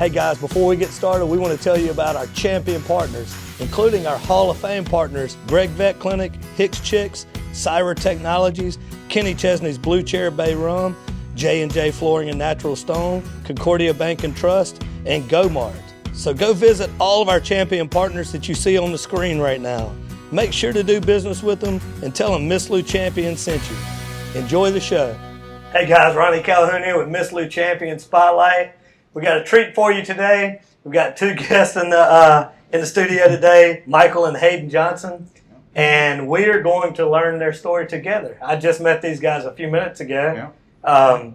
Hey guys, before we get started, we want to tell you about our champion partners, including our Hall of Fame partners, Greg Vet Clinic, Hicks Chicks, Cyber Technologies, Kenny Chesney's Blue Chair Bay Rum, J&J Flooring and Natural Stone, Concordia Bank and Trust, and GoMart. So go visit all of our champion partners that you see on the screen right now. Make sure to do business with them and tell them Miss Lou Champion sent you. Enjoy the show. Hey guys, Ronnie Calhoun here with Miss Lou Champion Spotlight. We got a treat for you today. We've got two guests in the studio today, Michaal and Hayden Johnson, and we are going to learn their story together. I just met these guys a few minutes ago. Yeah.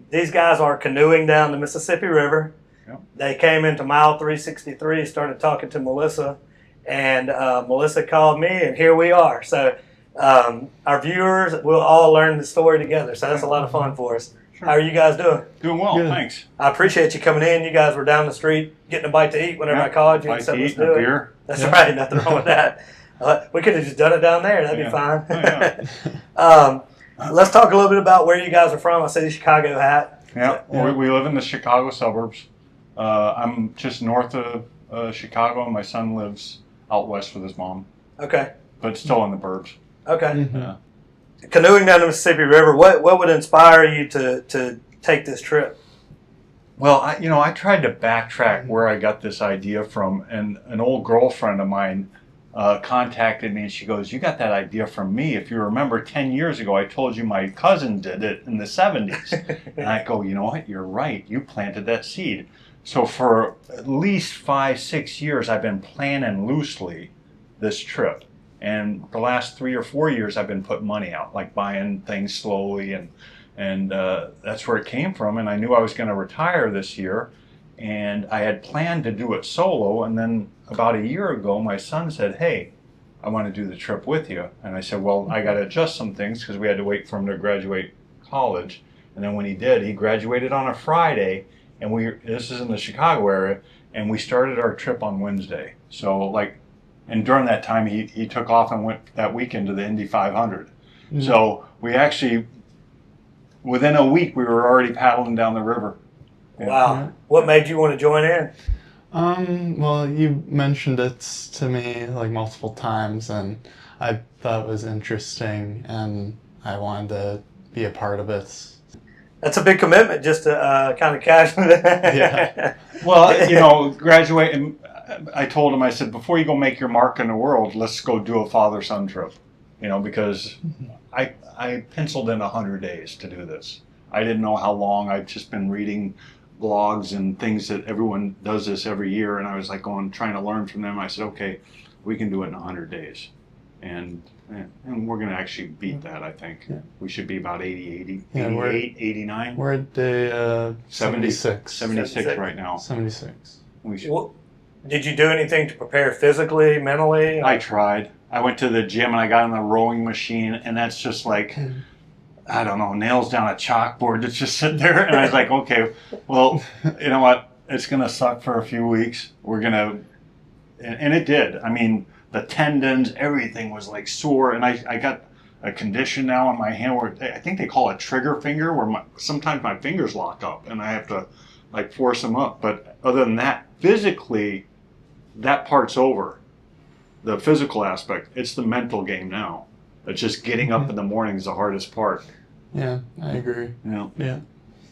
These guys are canoeing down the Mississippi River. Yeah. They came into mile 363, started talking to Melissa, and Melissa called me, and here we are. So our viewers will all learn the story together. So that's a lot of fun for us. Sure. How are you guys doing? Doing well, Good. Thanks. I appreciate you coming in. You guys were down the street getting a bite to eat whenever I called you and said, let's do it. Beer. That's right, nothing wrong with that. We could have just done it down there. That'd be fine. Oh, let's talk a little bit about where you guys are from. I see the Chicago hat. Yeah, we live in the Chicago suburbs. I'm just north of Chicago, and my son lives out west with his mom. Okay. But still in the burbs. Okay. Mm-hmm. Yeah. Canoeing down the Mississippi River, what would inspire you to take this trip? Well, I tried to backtrack where I got this idea from, and an old girlfriend of mine contacted me, and she goes, "You got that idea from me. If you remember 10 years ago, I told you my cousin did it in the 70s. And I go, you know what? You're right. You planted that seed. So for at least 5-6 years, I've been planning loosely this trip. And the last 3 or 4 years, I've been putting money out, like buying things slowly, and that's where it came from. And I knew I was going to retire this year, and I had planned to do it solo. And then about a year ago, my son said, "Hey, I want to do the trip with you." And I said, "Well, I got to adjust some things because we had to wait for him to graduate college." And then when he did, he graduated on a Friday, and this is in the Chicago area, and we started our trip on Wednesday. So and during that time, he took off and went that weekend to the Indy 500. Mm-hmm. So we actually, within a week, we were already paddling down the river. Yeah. Wow. What made you want to join in? Well, you mentioned it to me multiple times, and I thought it was interesting, and I wanted to be a part of it. That's a big commitment, just to kind of casually. Yeah. Well, graduating. I told him, I said, before you go make your mark in the world, let's go do a father-son trip. Because I penciled in 100 days to do this. I didn't know how long. I've just been reading blogs and things that everyone does this every year, and I was trying to learn from them. I said, okay, we can do it in 100 days. And we're going to actually beat that, I think. Yeah. We should be about 88, 89. We're at day 76. 76 right now. 76. We should. Well, did you do anything to prepare physically, mentally? I tried. I went to the gym and I got on the rowing machine, and that's just I don't know, nails down a chalkboard that's just sitting there. And I was like, okay, well, you know what? It's going to suck for a few weeks. We're going to, and it did. I mean, the tendons, everything was sore. And I got a condition now on my hand where I think they call it trigger finger, where sometimes my fingers lock up and I have to force them up. But other than that, physically, that part's over. The physical aspect, it's the mental game now. It's just getting up in the morning is the hardest part. Yeah, I agree. Yeah.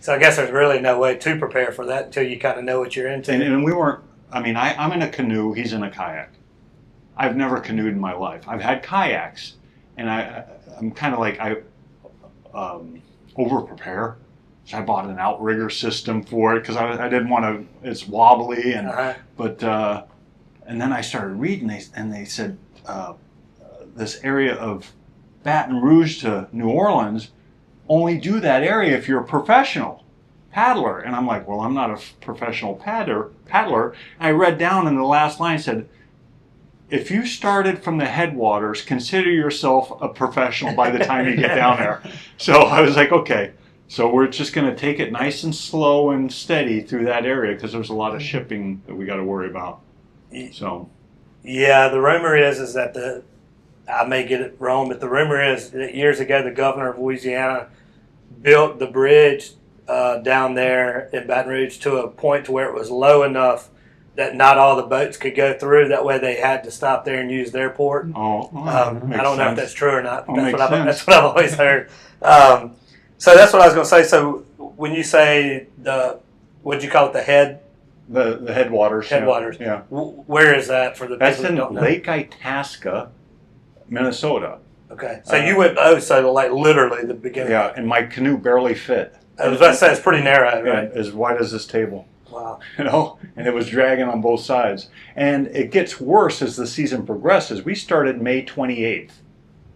So I guess there's really no way to prepare for that until you kind of know what you're into. And we weren't, I'm in a canoe, he's in a kayak. I've never canoed in my life. I've had kayaks, and I'm kind of over-prepare. So I bought an outrigger system for it because I didn't want to, it's wobbly, and then I started reading, and they said this area of Baton Rouge to New Orleans, only do that area if you're a professional paddler. And I'm like, well, I'm not a professional paddler. And I read down in the last line, said, if you started from the headwaters, consider yourself a professional by the time you get down there. So I was like, okay. So we're just going to take it nice and slow and steady through that area because there's a lot of shipping that we got to worry about. So, yeah, the rumor is that I may get it wrong, but the rumor is that years ago the governor of Louisiana built the bridge down there in Baton Rouge to a point to where it was low enough that not all the boats could go through. That way they had to stop there and use their port. Oh, I don't know if that's true or not. Oh, That's what I've always heard. So that's what I was going to say. So when you say what'd you call it, the headwaters. Headwaters. Yeah. Where is that for the That's people in that don't know? Lake Itasca, Minnesota. Okay. So you went, so like literally the beginning. Yeah, and my canoe barely fit. I was about to say it's pretty narrow, right? Yeah, as wide as this table. Wow. You know, and it was dragging on both sides. And it gets worse as the season progresses. We started May 28th.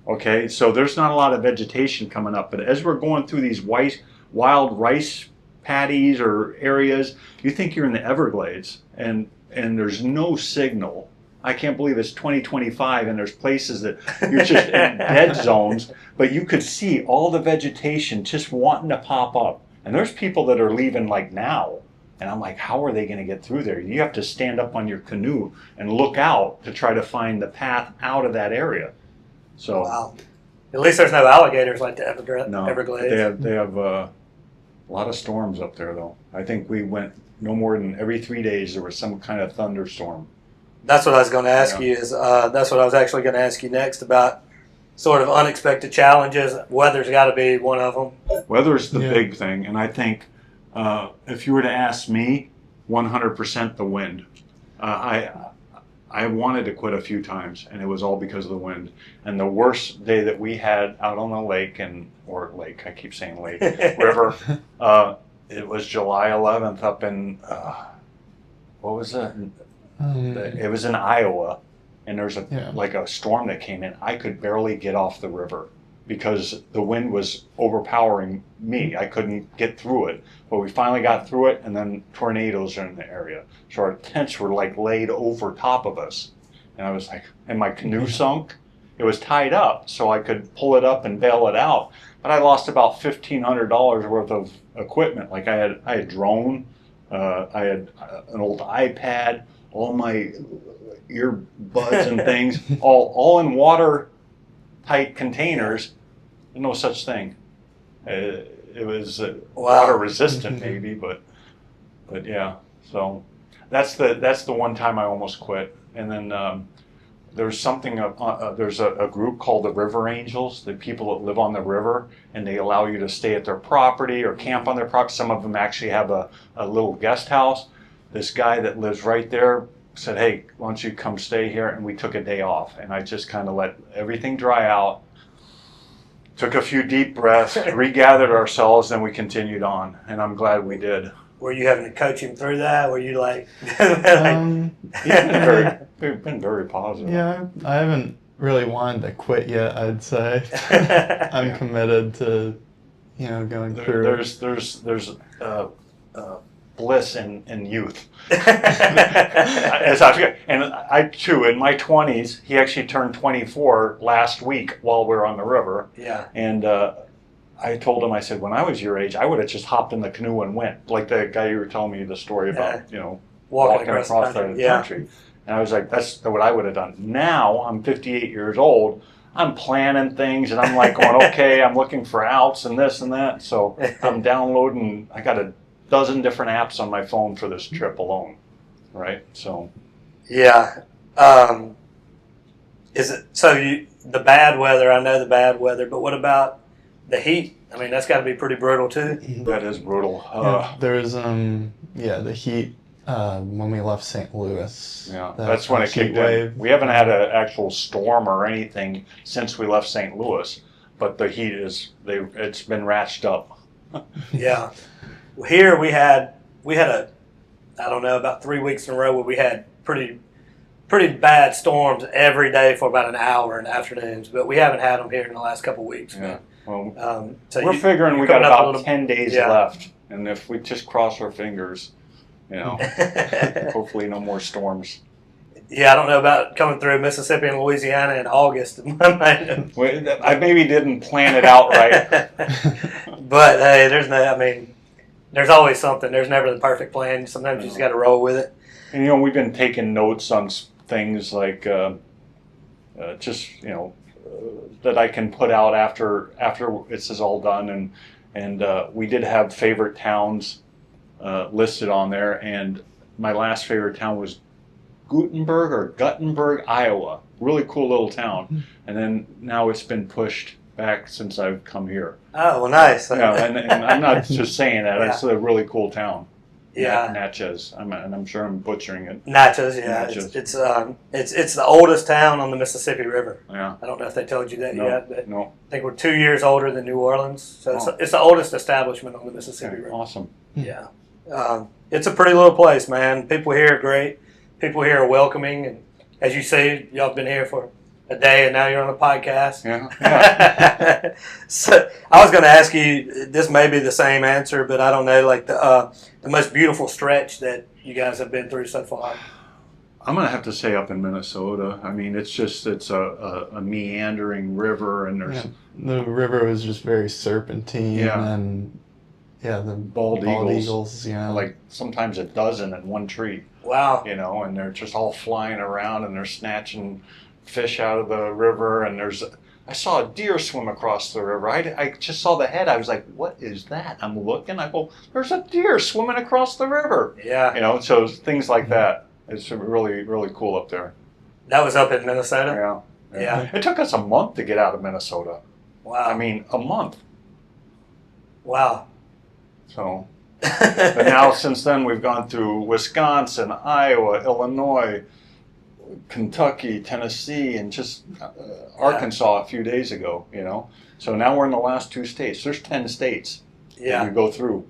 Okay, so there's not a lot of vegetation coming up, but as we're going through these wild rice paddies or areas, you think you're in the Everglades, and there's no signal. I can't believe it's 2025 and there's places that you're just in dead zones, but you could see all the vegetation just wanting to pop up. And there's people that are leaving like now. And I'm like, how are they going to get through there? You have to stand up on your canoe and look out to try to find the path out of that area. So, wow. At least there's no alligators like the no, Everglades. they have a lot of storms up there, though. I think we went no more than every 3 days there was some kind of thunderstorm. That's what I was going to ask you. That's what I was actually going to ask you next about sort of unexpected challenges. Weather's got to be one of them. Weather's the big thing, and I think if you were to ask me, 100% the wind. I wanted to quit a few times, and it was all because of the wind. And the worst day that we had out on the lake, I keep saying lake, river, it was July 11th up in, what was it? It was in Iowa, and there's like a storm that came in. I could barely get off the river because the wind was overpowering me. I couldn't get through it. But we finally got through it, and then tornadoes are in the area. So our tents were like laid over top of us. And I was like, and my canoe sunk. It was tied up, so I could pull it up and bail it out. But I lost about $1,500 worth of equipment. Like I had drone, I had an old iPad, all my earbuds and things, all in watertight containers. No such thing. It was water resistant, maybe, but yeah. So that's the one time I almost quit. And then there's something. There's a group called the River Angels, the people that live on the river, and they allow you to stay at their property or camp on their property. Some of them actually have a little guest house. This guy that lives right there said, "Hey, why don't you come stay here?" And we took a day off, and I just kind of let everything dry out. Took a few deep breaths, regathered ourselves, then we continued on, and I'm glad we did. Were you having to coach him through that? Were you like? He's been very positive. Yeah, I haven't really wanted to quit yet, I'd say. I'm committed to, going through. There's bliss in youth. And I too, in my 20s, he actually turned 24 last week while we were on the river. Yeah. And I told him, I said, when I was your age, I would have just hopped in the canoe and went, like the guy you were telling me the story about, walking across the country. And I was like, that's what I would have done. Now I'm 58 years old. I'm planning things, and I'm like going, okay, I'm looking for outs and this and that. So I'm downloading. I got a dozen different apps on my phone for this trip alone, right? So, yeah. Is it so? The bad weather? I know the bad weather, but what about the heat? I mean, that's got to be pretty brutal too. That is brutal. There's the heat when we left St. Louis. Yeah, that's when it kicked in. We haven't had an actual storm or anything since we left St. Louis, but the heat it's been ratcheted up. Yeah. Here we had about 3 weeks in a row where we had pretty bad storms every day for about an hour in the afternoons, but we haven't had them here in the last couple of weeks. Yeah. Well, so we're figuring we got about 10 days left, and if we just cross our fingers, hopefully no more storms. Yeah, I don't know about coming through Mississippi and Louisiana in August. I maybe didn't plan it out right. But hey, there's always something. There's never the perfect plan. Sometimes you just got to roll with it. And we've been taking notes on things like that I can put out after this is all done, And we did have favorite towns listed on there, and my last favorite town was Guttenberg, Iowa. Really cool little town. And then now it's been pushed back since I've come here. Oh, well, nice. Yeah, and I'm not just saying that. Yeah. It's a really cool town. Yeah. Natchez. And I'm sure I'm butchering it. Natchez, yeah. Natchez. It's the oldest town on the Mississippi River. Yeah. I don't know if they told you that No, yet, but no. I think we're 2 years older than New Orleans. So Oh. it's the oldest establishment on the Mississippi Okay, River. awesome. Yeah. It's a pretty little place, man. People here are great. People here are welcoming. And as you say, y'all have been here for a day and now you're on a podcast. Yeah. So I was going to ask you, this may be the same answer, but I don't know, like the most beautiful stretch that you guys have been through so far. I'm gonna have to say up in Minnesota. I mean, it's a meandering river, and there's The river was just very serpentine, Yeah. and the Bald eagles. you know. like sometimes a dozen in one tree, Wow. and they're just all flying around, and they're snatching fish out of the river. And I saw a deer swim across the river. I just saw the head. I was like, what is that? I'm looking. I go, there's a deer swimming across the river. Yeah. So things like that. It's really, really cool up there. That was up in Minnesota? Yeah. It took us a month to get out of Minnesota. Wow. I mean, a month. Wow. So, but now since then we've gone through Wisconsin, Iowa, Illinois, Kentucky, Tennessee, and just Arkansas a few days ago. So now we're in the last 2 states. There's 10 states that we go through.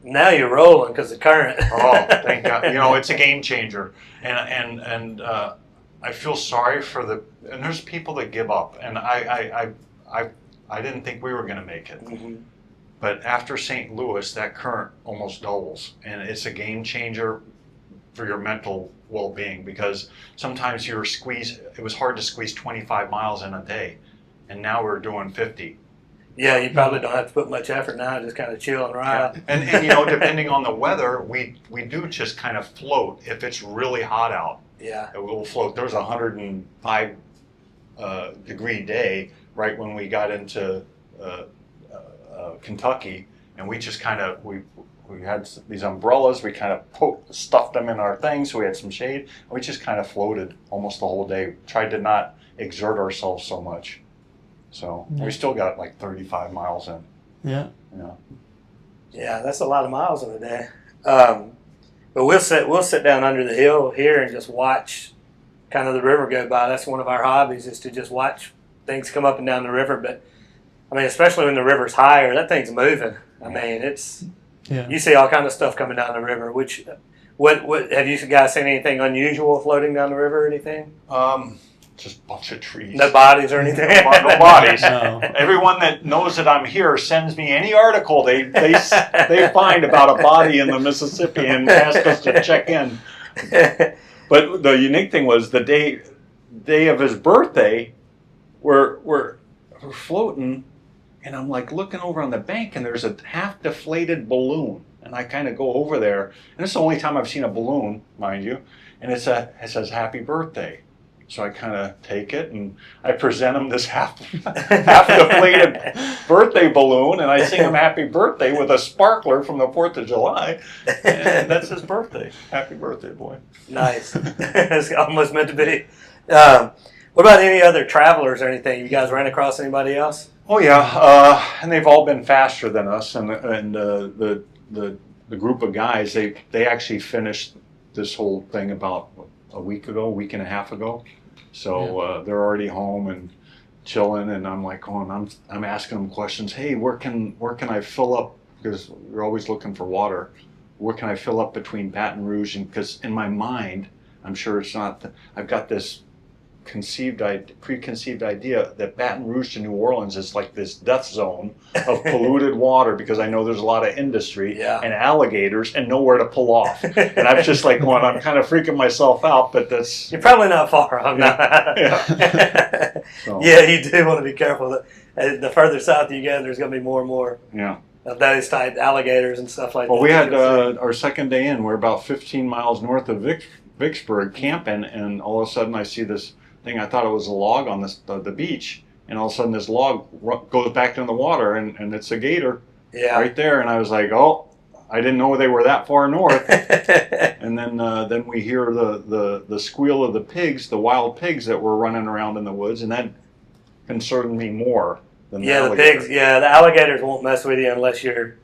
Now you're rolling because the current. Oh, thank God! It's a game changer, and I feel sorry for and there's people that give up, and I didn't think we were going to make it. Mm-hmm. But after St. Louis, that current almost doubles, and it's a game changer for your mental well-being, because sometimes it was hard to squeeze 25 miles in a day, and now we're doing 50. Yeah, you probably don't have to put much effort now, just kind of chill and ride. And depending on the weather, we do just kind of float. If it's really hot out, Yeah. it will float. There was a 105 degree day right when we got into Kentucky, and we just kind of we had these umbrellas. We kind of stuffed them in our things, so we had some shade. And we just kind of floated almost the whole day. Tried to not exert ourselves so much. So we still got like 35 miles in. Yeah. Yeah, that's a lot of miles in a day. But we'll sit down under the hill here and just watch kind of the river go by. That's one of our hobbies, is to just watch things come up and down the river. But I mean, especially when the river's higher, that thing's moving. I mean, you see all kind of stuff coming down the river. Which, what have you guys seen anything unusual floating down the river or anything? Just a bunch of trees. No bodies or anything? No bodies. No. Everyone that knows that I'm here sends me any article they find about a body in the Mississippi and ask us to check in. But the unique thing was the day of his birthday, we're floating, and I'm like looking over on the bank, and there's a half deflated balloon, and I kind of go over there, and it's the only time I've seen a balloon, mind you, and it says happy birthday. So I kind of take it and I present him this half deflated birthday balloon, and I sing him happy birthday with a sparkler from the 4th of July. And that's his birthday. Happy birthday, boy. Nice. It's almost meant to be. What about any other travelers or anything? You guys ran across anybody else? Oh yeah, and they've all been faster than us, and the group of guys, they actually finished this whole thing about a week and a half ago. So they're already home and chilling, and I'm like I'm asking them questions. Hey, where can I fill up? Because we're always looking for water. Where can I fill up between Baton Rouge and? Because in my mind, I'm sure it's not. I've got this preconceived idea that Baton Rouge to New Orleans is like this death zone of polluted water, because I know there's a lot of industry and alligators and nowhere to pull off. And I'm just like I'm kind of freaking myself out, but that's... You're probably not far. I'm not. Yeah. So. Yeah, you do want to be careful. The further south you go, there's going to be more and more of those type alligators and stuff like that. Well, we had our second day in. We're about 15 miles north of Vicksburg camping, and all of a sudden I see this thing. I thought it was a log on the beach, and all of a sudden this log goes back in the water, and it's a gator right there. And I was like, oh, I didn't know they were that far north. And then we hear the squeal of the pigs, the wild pigs that were running around in the woods, and that concerned me more than the alligator. The pigs. Yeah, the alligators won't mess with you unless you're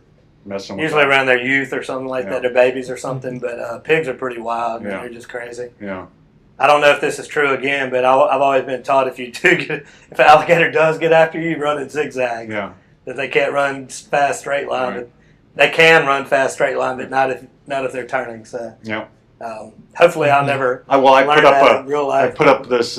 Messing with usually them. around their youth or something like that, their babies or something. But pigs are pretty wild. Yeah. They're just crazy. Yeah. I don't know if this is true again, but I've always been taught if if an alligator does get after you, run in zigzag. Yeah. That they can't run fast straight line. Right. They can run fast straight line, but not if they're turning. So Yeah. hopefully I'll never. I learn put up that in real life. I put up this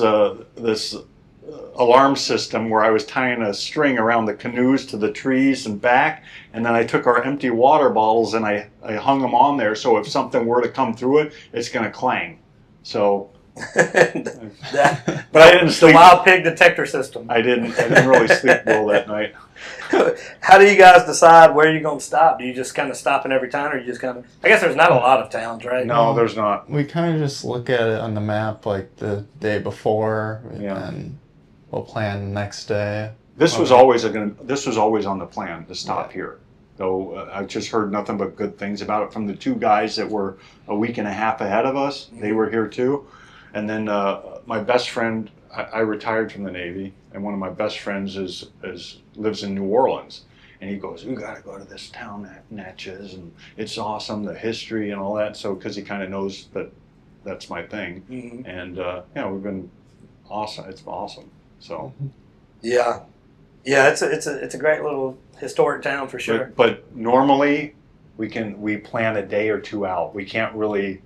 alarm system where I was tying a string around the canoes to the trees and back, and then I took our empty water bottles and I hung them on there, so if something were to come through it, it's going to clang. So, but I didn't sleep. The wild pig detector system. I didn't really sleep well that night. How do you guys decide where you're going to stop? Do you just kind of stop in every town, or you just kind of? I guess there's not a lot of towns, right? No, there's not. We kind of just look at it on the map like the day before, and we'll plan the next day. This was always on the plan to stop here. Though I just heard nothing but good things about it from the two guys that were a week and a half ahead of us. They were here too. And then my best friend, I retired from the Navy, and one of my best friends lives in New Orleans. And he goes, "You got to go to this town, Natchez, and it's awesome, the history and all that." So, because he kind of knows that that's my thing. Mm-hmm. And we've been awesome. It's awesome. So. Yeah, it's a great little historic town for sure. But normally, we plan a day or two out. We can't really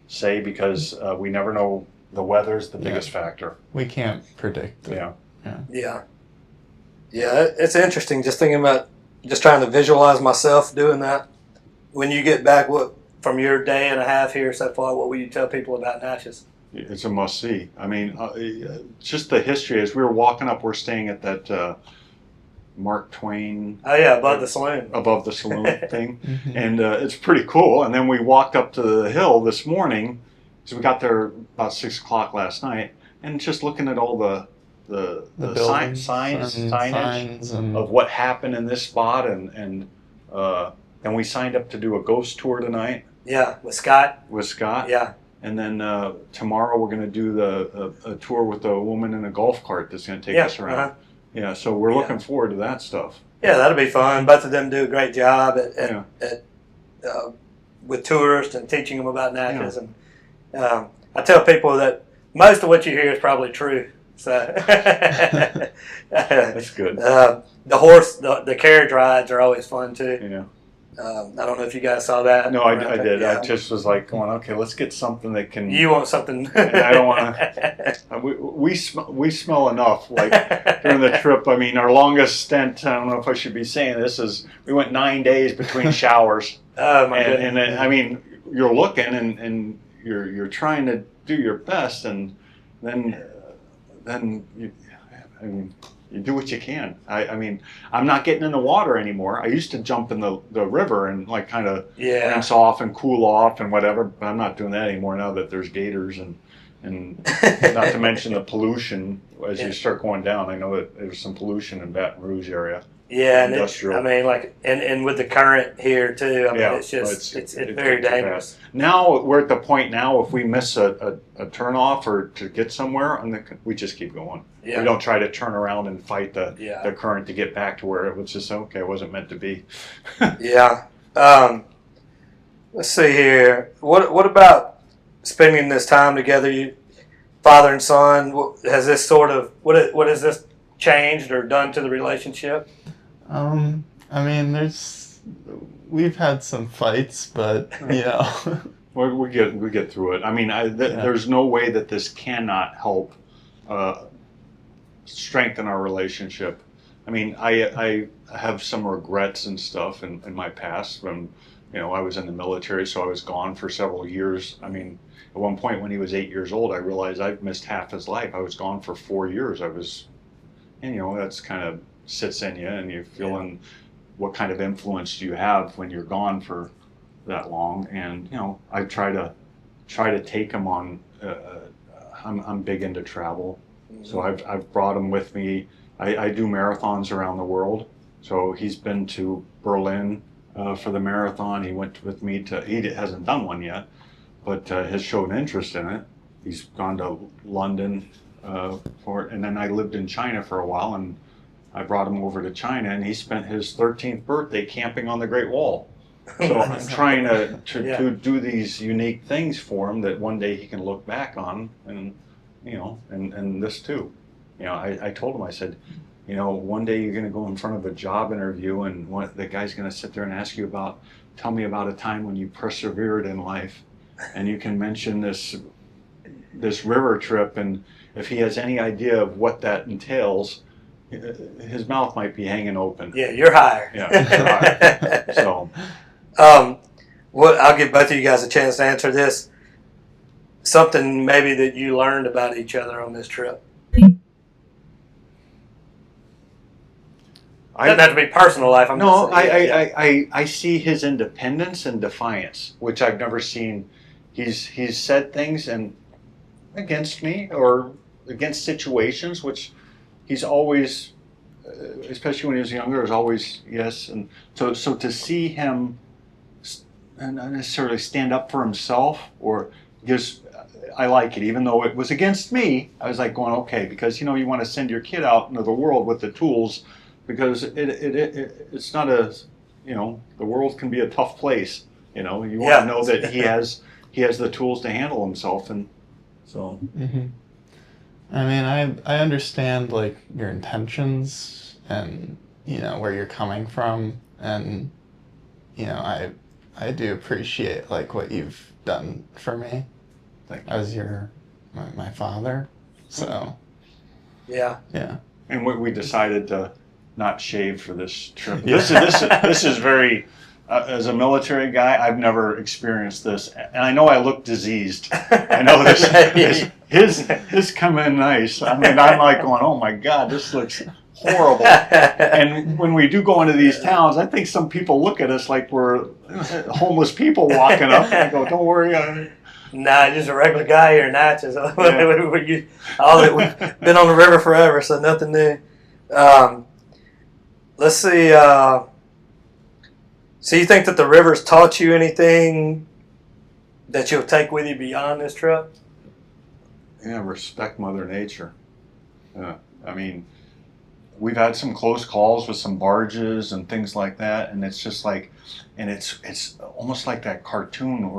say because we never know. The weather's the biggest factor. We can't predict it. Yeah. It's interesting just thinking about just trying to visualize myself doing that. When you get back, from your day and a half here so far, what will you tell people about Natchez? It's a must see. I mean, just the history. As we were walking up, we're staying at that Mark Twain. Oh yeah, above the saloon. Above the saloon thing, and it's pretty cool. And then we walked up to the hill this morning. So we got there about 6 o'clock last night, and just looking at all the signage of what happened in this spot, and we signed up to do a ghost tour tonight. Yeah, with Scott. Yeah. And then tomorrow we're going to do a tour with a woman in a golf cart that's going to take us around. Yeah, so we're looking forward to that stuff. Yeah, that'll be fun. Both of them do a great job with tourists and teaching them about Natchez. And I tell people that most of what you hear is probably true. So that's good. The carriage rides are always fun too. Yeah. I don't know if you guys saw that. No, I did. Yeah. I just was like going, okay, let's get something that can. You want something? I don't want to. We smell enough. Like during the trip, I mean, our longest stint. I don't know if I should be saying this is we went 9 days between showers. Oh my goodness. And I mean, you're looking and you're trying to do your best, and then you do what you can. I mean, I'm not getting in the water anymore. I used to jump in the river and like kind of rinse off and cool off and whatever, but I'm not doing that anymore now that there's gators and not to mention the pollution as you start going down. I know that there's some pollution in Baton Rouge area. Yeah, and and with the current here too, I mean, it's just it's very dangerous. Now we're at the point now if we miss a turnoff or to get somewhere, we just keep going. Yeah. We don't try to turn around and fight the current to get back to where it was just okay. It wasn't meant to be. Yeah. Let's see here. What about spending this time together? You, father and son. Has this sort of what has this changed or done to the relationship? I mean, we've had some fights, but we get through it. I mean, there's no way that this cannot help strengthen our relationship. I mean, I have some regrets and stuff in my past when I was in the military, so I was gone for several years. I mean, at one point when he was 8 years old, I realized I've missed half his life. I was gone for 4 years. That's kind of sits in you, and you're feeling what kind of influence do you have when you're gone for that long. And I try to take him on. I'm big into travel, so I've brought him with me I do marathons around the world. So he's been to Berlin for the marathon. He went with me to, he hasn't done one yet, but has shown interest in it. He's gone to London for it. And then I lived in China for a while, and I brought him over to China, and he spent his 13th birthday camping on the Great Wall. So I'm trying to do these unique things for him that one day he can look back on, and and this too. I told him, I said, one day you're going to go in front of a job interview, and the guy's going to sit there and ask you tell me about a time when you persevered in life, and you can mention this river trip, and if he has any idea of what that entails, his mouth might be hanging open. Yeah, you're hired. Yeah, you're hired. So. I'll give both of you guys a chance to answer this. Something maybe that you learned about each other on this trip. Doesn't have to be personal life. I see his independence and defiance, which I've never seen. He's said things and against me or against situations, which he's always, especially when he was younger, was always yes. And so to see him not necessarily stand up for himself or I like it, even though it was against me. I was like going, okay, because you want to send your kid out into the world with the tools, because it's not the world can be a tough place. You want to know that he has the tools to handle himself, and so. Mm-hmm. I mean, I understand like your intentions and where you're coming from, and I do appreciate like what you've done for me as my father. So yeah. And we decided to not shave for this trip. This is very. As a military guy, I've never experienced this, and I know I look diseased. I know his come in nice. I mean, I'm like going, oh my God, this looks horrible. And when we do go into these towns, I think some people look at us like we're homeless people walking up. And I go, don't worry. Nah, just a regular guy here in Natchez. We've been on the river forever, so nothing new. Let's see. So you think that the river's taught you anything that you'll take with you beyond this trip? Yeah, respect Mother Nature. I mean, we've had some close calls with some barges and things like that, and it's just like, and it's almost like that cartoon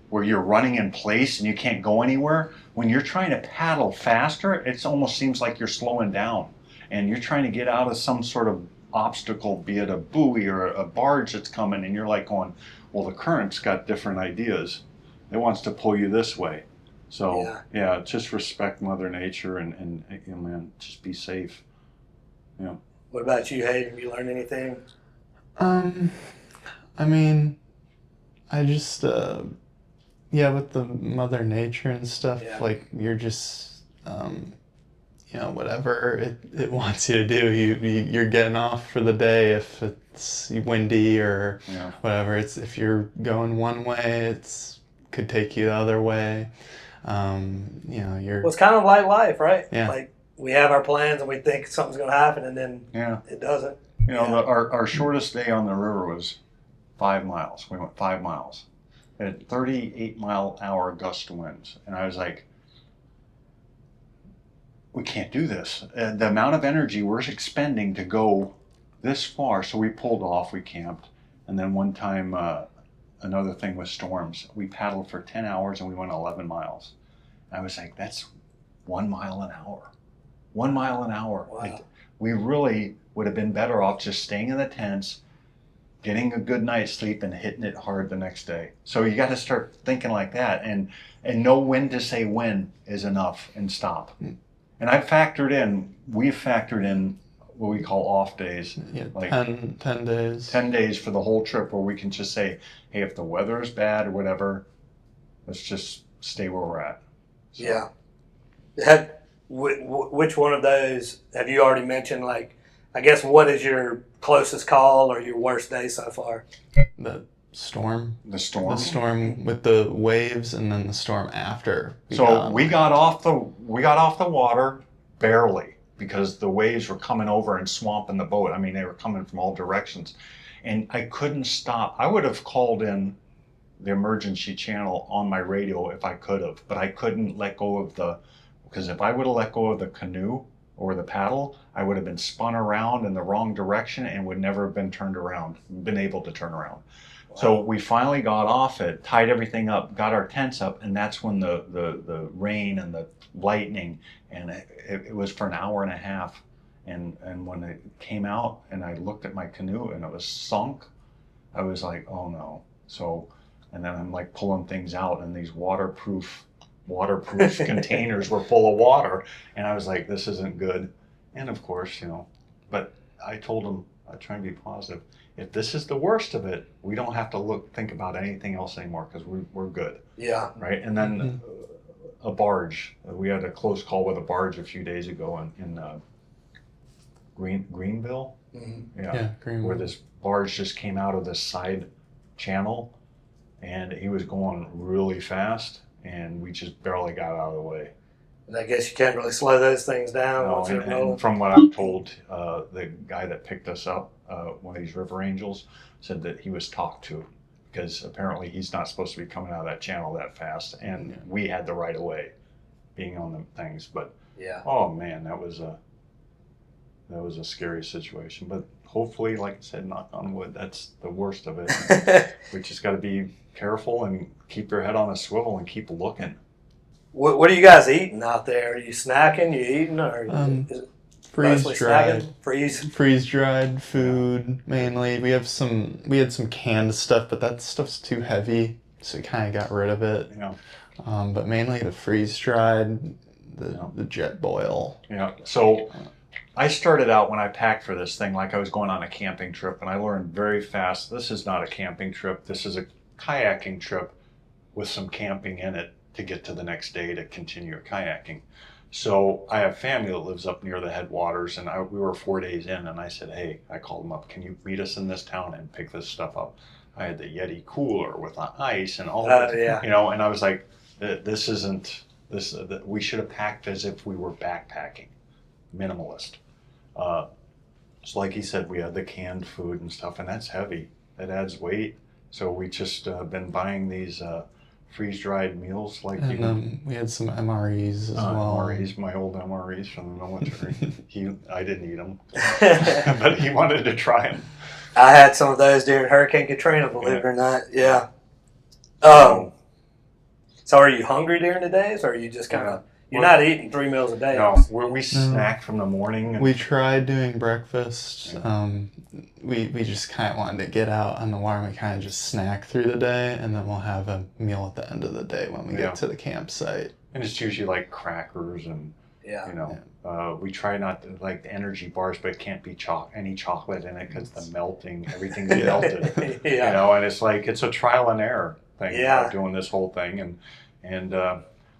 where you're running in place and you can't go anywhere. When you're trying to paddle faster, it almost seems like you're slowing down, and you're trying to get out of some sort of obstacle, be it a buoy or a barge that's coming, and you're like going, well, the current's got different ideas. It wants to pull you this way. So yeah, just respect Mother Nature and man, just be safe. Yeah. What about you, Hayden? You learn anything? I mean, I just with the Mother Nature and stuff, like you're just whatever it wants you to do, you're getting off for the day. If it's windy or whatever, if you're going one way, could take you the other way. It's kind of like life, right? Yeah. Like we have our plans and we think something's going to happen, and then it doesn't. Our shortest day on the river was 5 miles. We went 5 miles at 38-mile-an-hour gust winds, and I was like, we can't do this. The amount of energy we're expending to go this far. So we pulled off, we camped. And then one time, another thing was storms. We paddled for 10 hours and we went 11 miles. And I was like, that's 1 mile an hour. 1 mile an hour. Wow. Like, we really would have been better off just staying in the tents, getting a good night's sleep, and hitting it hard the next day. So you got to start thinking like that, and know when to say when is enough and stop. And we've factored in what we call off days. Yeah, like 10 days. 10 days for the whole trip, where we can just say, hey, if the weather is bad or whatever, let's just stay where we're at. So. Yeah. Which one of those have you already mentioned? Like, I guess, what is your closest call or your worst day so far? The storm. The storm with the waves, and then the storm after. We got off the water barely, because the waves were coming over and swamping the boat. I mean, they were coming from all directions. And I couldn't stop. I would have called in the emergency channel on my radio if I could have, but I couldn't let go of because if I would have let go of the canoe or the paddle, I would have been spun around in the wrong direction and would never have been able to turn around. Wow. So we finally got off it, tied everything up, got our tents up, and that's when the rain and the lightning, and it was for an hour and a half. And when it came out and I looked at my canoe and it was sunk, I was like, oh no. So, and then I'm like pulling things out, and these waterproof containers were full of water, and I was like, this isn't good. And of course, but I told him, I try and be positive. If this is the worst of it, we don't have to think about anything else anymore, because we're good. Yeah. Right. And then a barge. We had a close call with a barge a few days ago in Greenville. Mm-hmm. Yeah, Greenville. Where this barge just came out of this side channel, and he was going really fast, and we just barely got out of the way. And I guess you can't really slow those things down. No, once they're rolling. and from what I'm told, the guy that picked us up, one of these river angels, said that he was talked to, because apparently he's not supposed to be coming out of that channel that fast, and we had the right of way, being on the things. But yeah, oh man, that was a scary situation. But hopefully, like I said, knock on wood, that's the worst of it. We just got to be careful and keep your head on a swivel and keep looking. What are you guys eating out there? Are you snacking? You eating, or is it mostly freeze-dried. snacking? Freeze-dried food mainly. We had some canned stuff, but that stuff's too heavy, so we kind of got rid of it. Yeah. But mainly the freeze-dried, the jet boil. Yeah. So I started out, when I packed for this thing, like I was going on a camping trip, and I learned very fast, this is not a camping trip. This is a kayaking trip with some camping in it to get to the next day to continue kayaking. So I have family that lives up near the headwaters, and we were 4 days in, and I said, hey, I called them up, can you meet us in this town and pick this stuff up? I had the Yeti cooler with ice and all that, and I was like, we should have packed as if we were backpacking, minimalist. So like he said, we had the canned food and stuff, and that's heavy. It adds weight. So we just been buying these freeze-dried meals. We had some MREs as well. MREs, my old MREs from the military. I didn't eat them, but he wanted to try them. I had some of those during Hurricane Katrina, believe it or not. Yeah. So are you hungry during the days, or are you just kind of... You're not eating 3 meals a day? No, we snack from the morning. We tried doing breakfast. We just kind of wanted to get out on the water, and we kind of just snack through the day, and then we'll have a meal at the end of the day when we get to the campsite. And it's usually like crackers and, we try not to like the energy bars, but it can't be any chocolate in it, because the melting, everything's melted. And it's like, it's a trial and error thing, doing this whole thing. And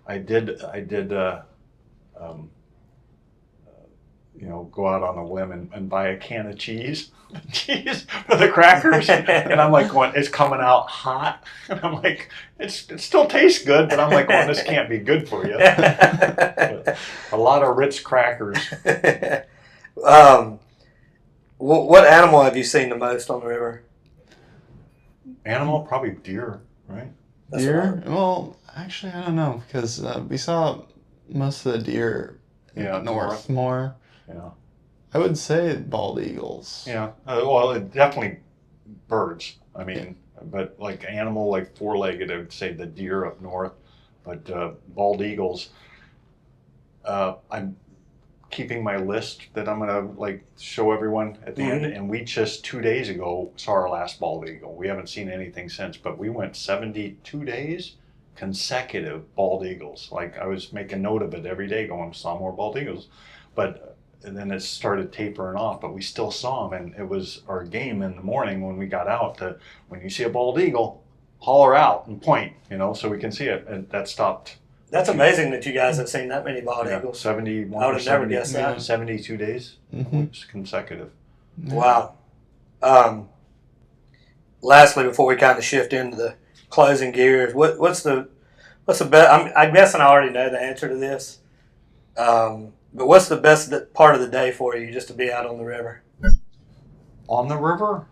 I did go out on a limb and buy a can of cheese for the crackers, and I'm like going, it's coming out hot, and I'm like, it still tastes good, but I'm like, well, this can't be good for you. A lot of Ritz crackers. What animal have you seen the most on the river? Animal, probably deer, right? Deer? Well, actually, I don't know, because we saw most of the deer north more. Yeah. I would say bald eagles. Yeah. Well, definitely birds. I mean, but like animal, like four-legged, I would say the deer up north. But bald eagles, I'm keeping my list that I'm gonna show everyone at the end. And we just 2 days ago saw our last bald eagle. We haven't seen anything since, but we went 72 days consecutive bald eagles. Like, I was making note of it every day, going, saw more bald eagles. And then it started tapering off, but we still saw them, and it was our game in the morning when we got out to, when you see a bald eagle, holler out and point, so we can see it. And that stopped. That's amazing that you guys have seen that many bald eagles. 71 I would have never guessed that. 72 days consecutive. Wow. Lastly, before we kind of shift into the closing gears, what's the best? I'm guessing I already know the answer to this. But what's the best part of the day for you, just to be out on the river? On the river?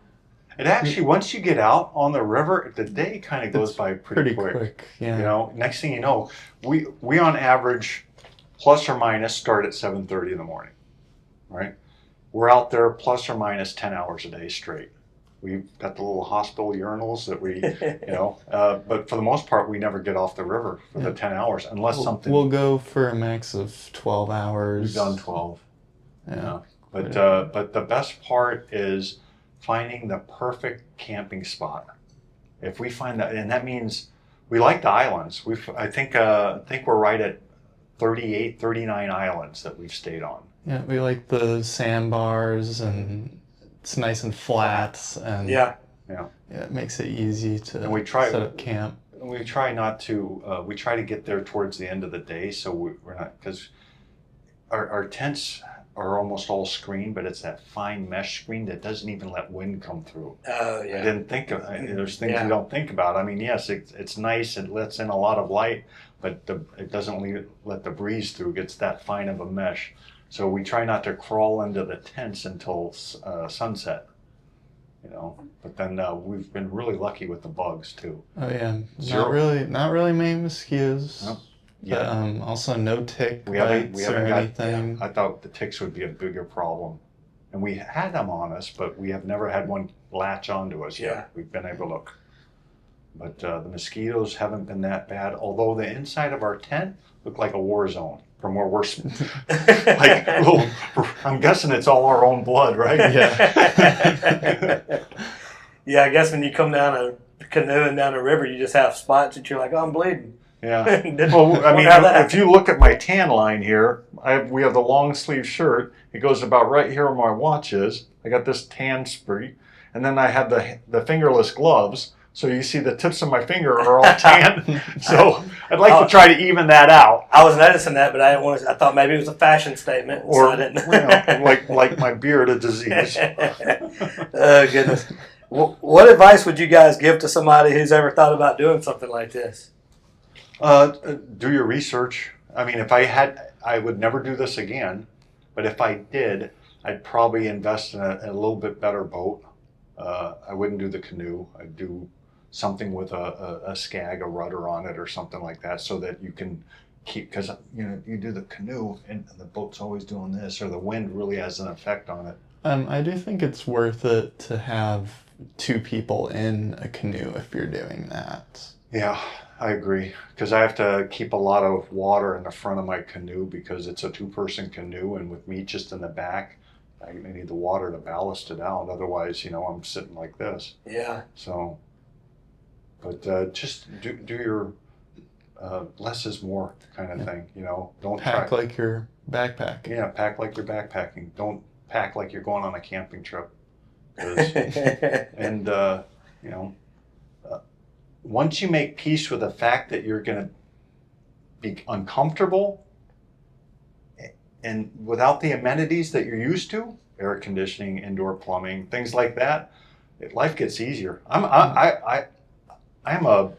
It actually, once you get out on the river, the day kind of goes by pretty quick. Yeah. You know, next thing you know, we on average, plus or minus, start at 7:30 in the morning, right? We're out there plus or minus 10 hours a day straight. We've got the little hospital urinals that we, you know, but for the most part, we never get off the river for the 10 hours unless something. We'll go for a max of 12 hours. We've done 12. Yeah. But the best part is finding the perfect camping spot. If we find that, and that means we like the islands. I think we're right at 38, 39 islands that we've stayed on. Yeah, we like the sandbars, and it's nice and flat, and Yeah. it makes it easy to And we try- set up camp. We try not to. We try to get there towards the end of the day, so we're not, because our tents are almost all screened, but it's that fine mesh screen that doesn't even let wind come through. Oh, I yeah. didn't think of. There's things Yeah. you don't think about. I mean, yes, it's nice. It lets in a lot of light, but it doesn't let the breeze through. It gets that fine of a mesh. So we try not to crawl into the tents until sunset. You know, but then we've been really lucky with the bugs too. Oh yeah, Zero. not really many mosquitoes. Nope. But also no tick We bites haven't or got. anything. I thought the ticks would be a bigger problem, and we had them on us, but we have never had one latch onto us yet. Yeah. We've been able to. But the mosquitoes haven't been that bad. Although the inside of our tent looked like a war zone from where we're. Like, I'm guessing it's all our own blood, right? Yeah. Yeah, I guess when you come down a canoeing down a river, you just have spots that you're like, oh, I'm bleeding. Yeah. Didn't Well, I mean, wonder how that if you look at my tan line here, we have the long sleeve shirt. It goes about right here where my watch is. I got this tan spree, and then I have the fingerless gloves. So you see the tips of my finger are all tan. So I'd like to try to even that out. I was noticing that, but I didn't want to. I thought maybe it was a fashion statement, Or so I didn't. you know, like my beard, a disease. Oh goodness! What advice would you guys give to somebody who's ever thought about doing something like this? Do your research. I mean, if I had, I would never do this again. But if I did, I'd probably invest in a little bit better boat. I wouldn't do the canoe. I'd do something with a skag, a rudder on it, or something like that, so that you can keep. Because you know, you do the canoe, and the boat's always doing this, or the wind really has an effect on it. I do think it's worth it to have two people in a canoe if you're doing that. Yeah, I agree. Because I have to keep a lot of water in the front of my canoe because it's a two-person canoe, and with me just in the back, I need the water to ballast it out. Otherwise, you know, I'm sitting like this. Yeah. So, but just do your less is more kind of thing. You know, don't Pack try. like you're backpacking. Yeah, pack like you're backpacking. Don't pack like you're going on a camping trip. 'Cause- and you know, once you make peace with the fact that you're going to be uncomfortable and without the amenities that you're used to, air conditioning, indoor plumbing, things like that, life gets easier. I'm a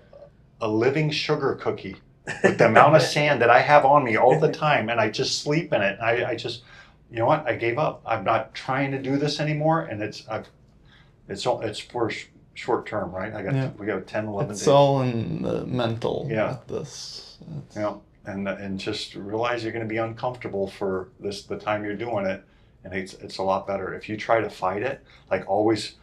living sugar cookie with the amount of sand that I have on me all the time, and I just sleep in it. I just, you know what? I gave up. I'm not trying to do this anymore, and it's for short term, right? We got 10, 11 It's days. all in the mental Yeah. with this. Yeah, and just realize you're going to be uncomfortable for the time you're doing it, and it's a lot better if you try to fight it. Like always,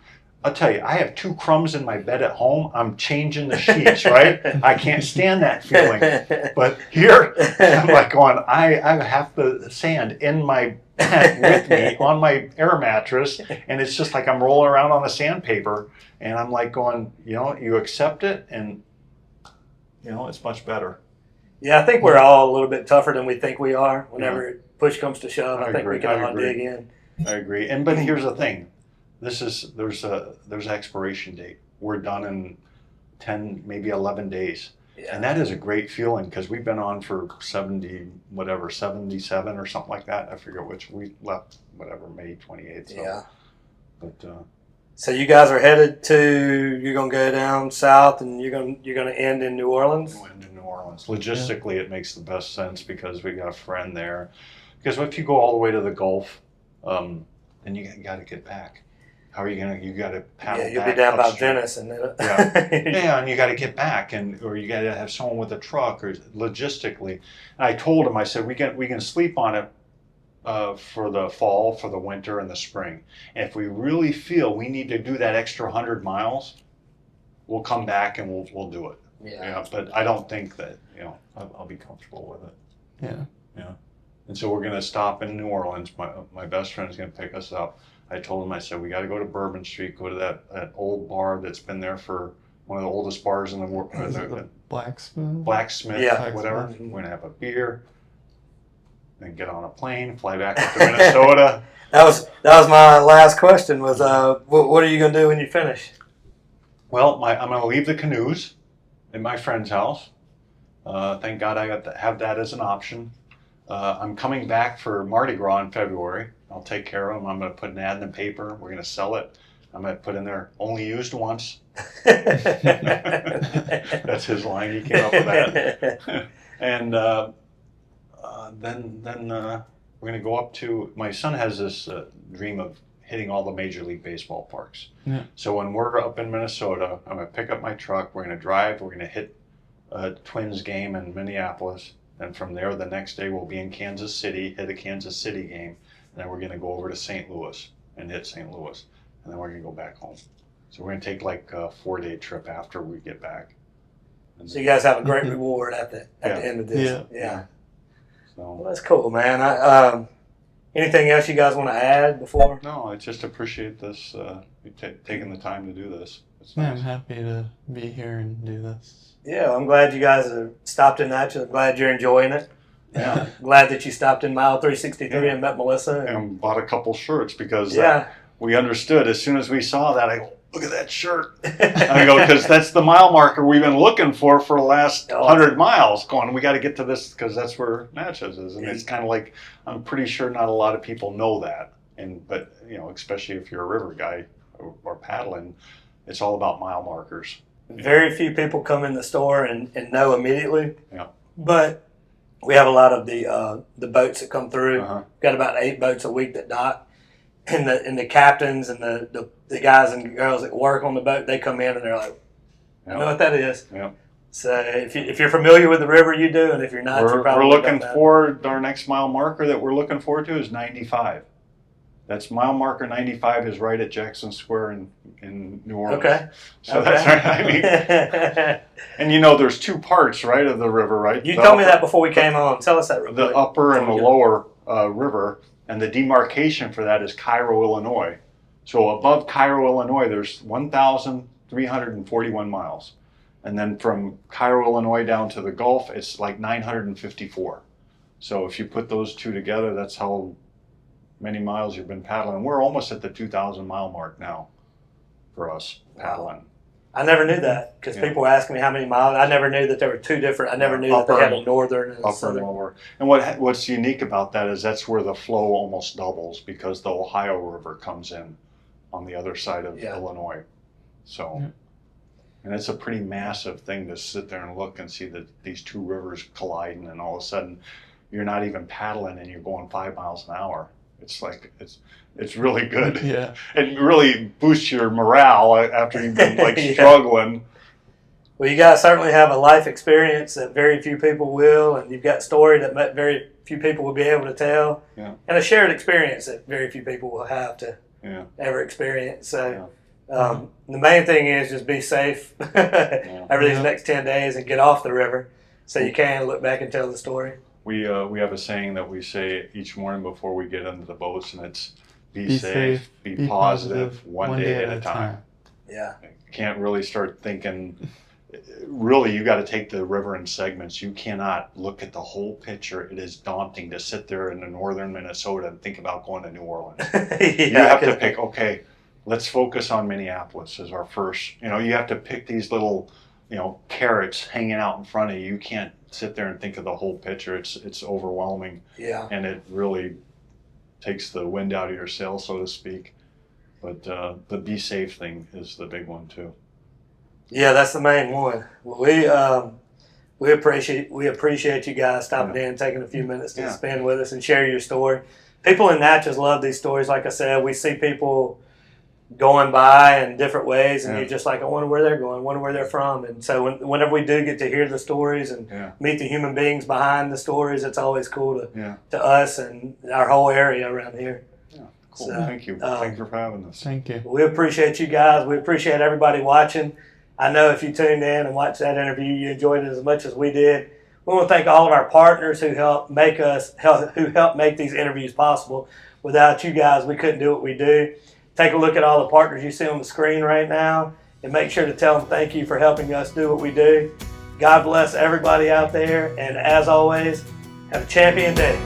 I'll tell you, I have 2 crumbs in my bed at home. I'm changing the sheets, right? I can't stand that feeling. But here, I'm like going, I have half the sand in my bed with me on my air mattress, and it's just like I'm rolling around on a sandpaper, and I'm like going, you know, you accept it, and you know, it's much better. Yeah, I think we're all a little bit tougher than we think we are. Whenever push comes to shove, I think we can all dig in. I agree. But here's the thing: there's an expiration date. We're done in 10, maybe 11 days, and that is a great feeling because we've been on for 77 or something like that. I forget which we left, May 28th. So. Yeah. But so you guys are headed to. You're gonna go down south, and you're gonna end in New Orleans. We'll end in New Orleans. Logistically, it makes the best sense because we got a friend there. Because if you go all the way to the Gulf, then you got to get back. How are you gonna? You got to paddle back. Yeah, you'll be down by upstream. Venice, and then Yeah, and you got to get back, or you got to have someone with a truck, or logistically. And I told him, I said, we can sleep on it for the fall, for the winter, and the spring. And if we really feel we need to do that extra 100 miles, we'll come back and we'll do it. Yeah. But I don't think that I'll be comfortable with it. Yeah. And so we're gonna stop in New Orleans. My best friend's gonna pick us up. I told him, I said, we got to go to Bourbon Street, go to that old bar that's been there for one of the oldest bars in the world. Blacksmith? Blacksmith, Yeah. whatever. We're going to have a beer, then get on a plane, fly back up to Minnesota. That was my last question was, what are you going to do when you finish? Well, I'm going to leave the canoes in my friend's house. Thank God I got to have that as an option. I'm coming back for Mardi Gras in February. I'll take care of them. I'm going to put an ad in the paper. We're going to sell it. I'm going to put in there, only used once. That's his line. He came up with that. And then we're going to go up to, my son has this dream of hitting all the Major League Baseball parks. Yeah. So when we're up in Minnesota, I'm going to pick up my truck. We're going to drive. We're going to hit a Twins game in Minneapolis. And from there, the next day we'll be in Kansas City, hit a Kansas City game. And then we're going to go over to St. Louis and hit St. Louis. And then we're going to go back home. So we're going to take like a 4-day trip after we get back. So you guys have a great reward at the end of this. Yeah. So, Well, that's cool, man. Anything else you guys want to add before? no, I just appreciate this, you taking the time to do this. It's Yeah, nice. I'm happy to be here and do this. Yeah, I'm glad you guys have stopped in Natchez. I'm glad you're enjoying it. Yeah. Glad that you stopped in Mile 363 and met Melissa. And bought a couple shirts because Yeah. we understood as soon as we saw that, I go, look at that shirt. I go, because that's the mile marker we've been looking for the last 100 miles. Going, we got to get to this because that's where Natchez is. And it's kind of like, I'm pretty sure not a lot of people know that. But, especially if you're a river guy or paddling, it's all about mile markers. Very few people come in the store and know immediately. Yeah. But we have a lot of the boats that come through. Uh-huh. We've got about 8 boats a week that dock. And the captains and the guys and girls that work on the boat, they come in and they're like, I know what that is. Yeah. So if you're familiar with the river, you do. And if you're not, you probably we're looking don't know. forward, our next mile marker that we're looking forward to is 95. That's mile marker 95 is right at Jackson Square in New Orleans. Okay. So that's right. I mean, and there's 2 parts, right, of the river, right? You told me that before we came on. Tell us that real The quick. upper and the Before we lower river, and the demarcation for that is Cairo, Illinois. So above Cairo, Illinois, there's 1,341 miles. And then from Cairo, Illinois down to the Gulf, it's like 954. So if you put those 2 together, that's how many miles you've been paddling. We're almost at the 2,000 mile mark now for us paddling. I never knew that because people were asking me how many miles. I never knew that there were 2 different. I never knew that they had a northern and a Upper and southern. lower. And what's unique about that is that's where the flow almost doubles because the Ohio River comes in on the other side of Illinois. So, and it's a pretty massive thing to sit there and look and see that these 2 rivers colliding, and all of a sudden you're not even paddling and you're going 5 miles an hour. It's like it's really good. Yeah. It really boosts your morale after you've been struggling. Well, you guys certainly have a life experience that very few people will, and you've got a story that very few people will be able to tell, and a shared experience that very few people will have to ever experience. So the main thing is just be safe over these next 10 days and get off the river so you can look back and tell the story. We have a saying that we say each morning before we get into the boats, and it's be safe, be positive, one day at a time. Yeah. You can't really start thinking, really, you got to take the river in segments. You cannot look at the whole picture. It is daunting to sit there in the northern Minnesota and think about going to New Orleans. You have to pick, okay, let's focus on Minneapolis as our first. You have to pick these little, carrots hanging out in front of you. You can't sit there and think of the whole picture. It's overwhelming. Yeah. And it really takes the wind out of your sail, so to speak. But the be safe thing is the big one too. Yeah, that's the main one. We We appreciate you guys stopping in, taking a few minutes to spend with us and share your story. People in Natchez love these stories. Like I said, we see people going by in different ways, and you're just like, I wonder where they're going, I wonder where they're from. And so whenever we do get to hear the stories and meet the human beings behind the stories, it's always cool to us and our whole area around here. Yeah, cool. So, thank you. Thanks for having us. Thank you. We appreciate you guys. We appreciate everybody watching. I know if you tuned in and watched that interview, you enjoyed it as much as we did. We want to thank all of our partners who help make these interviews possible. Without you guys, we couldn't do what we do. Take a look at all the partners you see on the screen right now and make sure to tell them thank you for helping us do what we do. God bless everybody out there, and as always, have a champion day.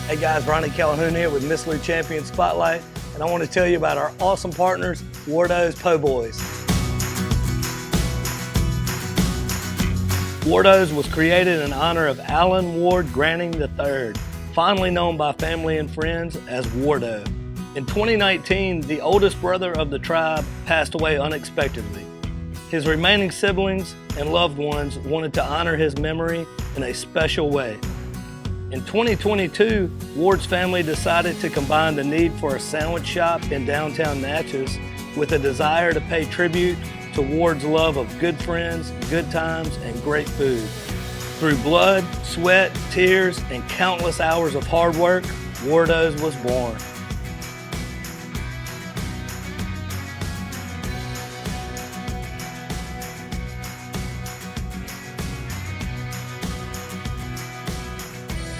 Hey guys, Ronnie Calhoun here with Miss Lou Champion Spotlight, and I want to tell you about our awesome partners, Wardo's Po' Boys. Wardo's was created in honor of Alan Ward Granning III, fondly known by family and friends as Wardo. In 2019, the oldest brother of the tribe passed away unexpectedly. His remaining siblings and loved ones wanted to honor his memory in a special way. In 2022, Ward's family decided to combine the need for a sandwich shop in downtown Natchez with a desire to pay tribute to Ward's love of good friends, good times, and great food. Through blood, sweat, tears, and countless hours of hard work, Wardo's was born.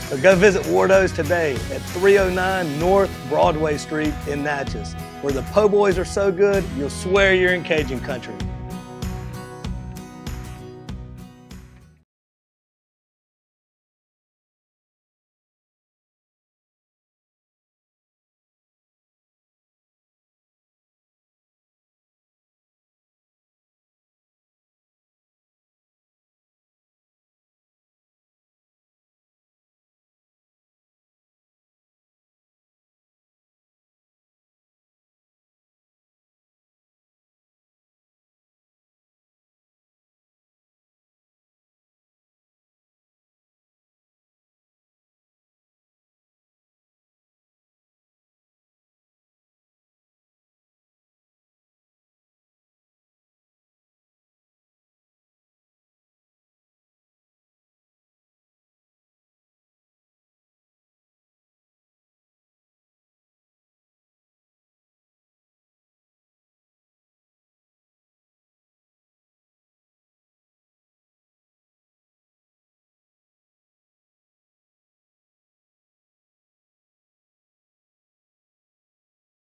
So go visit Wardo's today at 309 North Broadway Street in Natchez, where the po' boys are so good, you'll swear you're in Cajun country.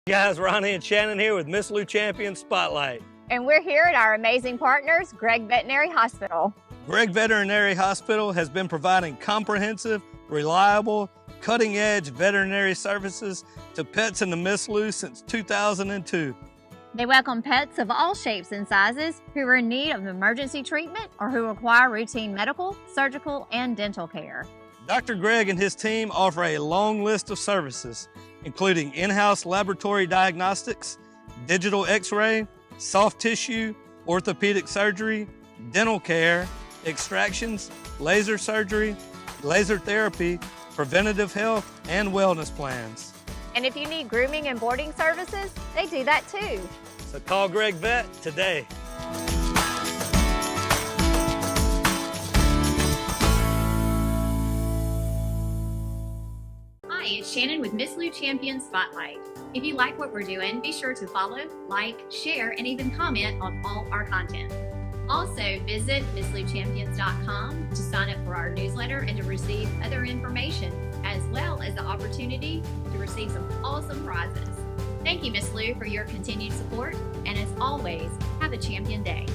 Guys, Ronnie and Shannon here with Miss Lou Champion Spotlight. And we're here at our amazing partners, Gregg Veterinary Hospital. Gregg Veterinary Hospital has been providing comprehensive, reliable, cutting-edge veterinary services to pets in the Miss Lou since 2002. They welcome pets of all shapes and sizes who are in need of emergency treatment or who require routine medical, surgical, and dental care. Dr. Gregg and his team offer a long list of services, including in-house laboratory diagnostics, digital x-ray, soft tissue, orthopedic surgery, dental care, extractions, laser surgery, laser therapy, preventative health, and wellness plans. And if you need grooming and boarding services, they do that too. So call Gregg Vet today. Hi, it's Shannon with Miss Lou Champion Spotlight. If you like what we're doing, be sure to follow, like, share, and even comment on all our content. Also, visit MissLouChampions.com to sign up for our newsletter and to receive other information, as well as the opportunity to receive some awesome prizes. Thank you, Miss Lou, for your continued support, and as always, have a champion day.